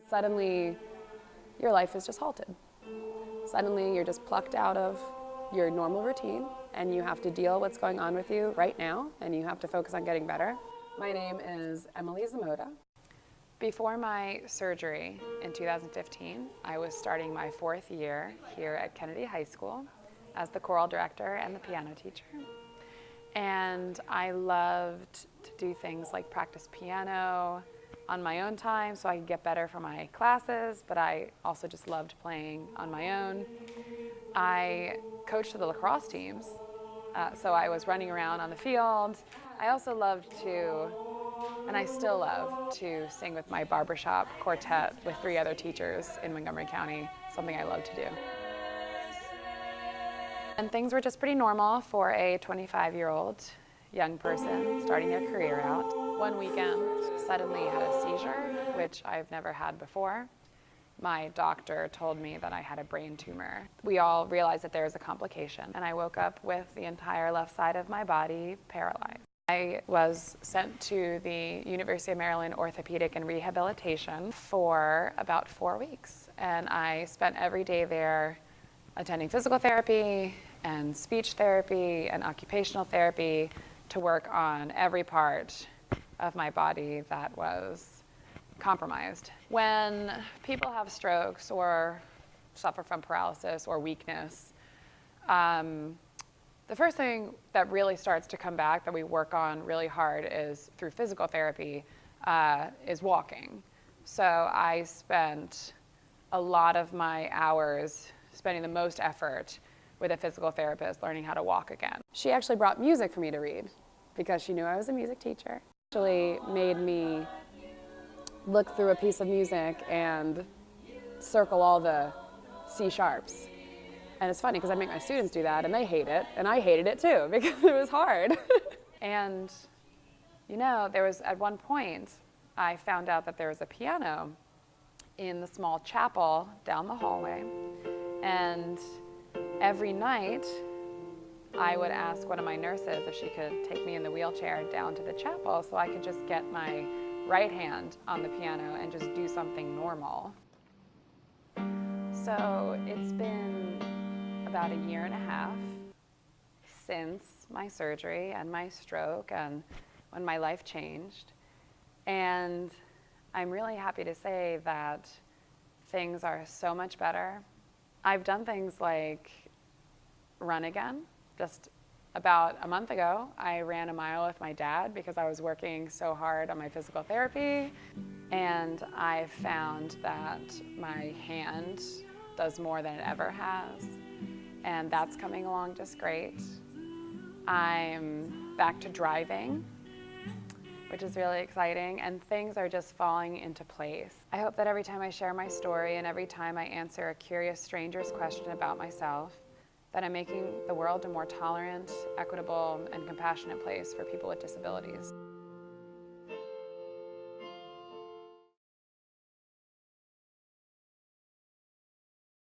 Suddenly, your life is just halted. Suddenly, you're just plucked out of your normal routine, and you have to deal what's going on with you right now, and you have to focus on getting better. My name is Emily Zamoda. Before my surgery in 2015, I was starting my 4th year here at Kennedy High School as the choral director and the piano teacher. And I loved to do things like practice piano on my own time so I could get better for my classes, but I also just loved playing on my own. I coached the lacrosse teams, so I was running around on the field. I also loved to, and I still love, to sing with my barbershop quartet with 3 other teachers in Montgomery County, something I love to do. And things were just pretty normal for a 25-year-old young person starting their career out. One weekend, suddenly had a seizure, which I've never had before. My doctor told me that I had a brain tumor. We all realized that there was a complication, and I woke up with the entire left side of my body paralyzed. I was sent to the University of Maryland Orthopedic and Rehabilitation for about 4 weeks, and I spent every day there attending physical therapy and speech therapy and occupational therapy to work on every part of my body that was compromised. When people have strokes or suffer from paralysis or weakness, the first thing that really starts to come back that we work on really hard is through physical therapy, is walking. So I spent a lot of my hours spending the most effort with a physical therapist learning how to walk again. She actually brought music for me to read because she knew I was a music teacher. Actually made me look through a piece of music and circle all the C sharps. And it's funny because I make my students do that and they hate it, and I hated it too because it was hard. And you know, there was at one point I found out that there was a piano in the small chapel down the hallway, and every night I would ask one of my nurses if she could take me in the wheelchair down to the chapel so I could just get my right hand on the piano and just do something normal. So it's been about 1.5 years since my surgery and my stroke and when my life changed. And I'm really happy to say that things are so much better. I've done things like run again. Just about a month ago, I ran a mile with my dad because I was working so hard on my physical therapy. And I found that my hand does more than it ever has. And that's coming along just great. I'm back to driving, which is really exciting, and things are just falling into place. I hope that every time I share my story and every time I answer a curious stranger's question about myself, that I'm making the world a more tolerant, equitable, and compassionate place for people with disabilities.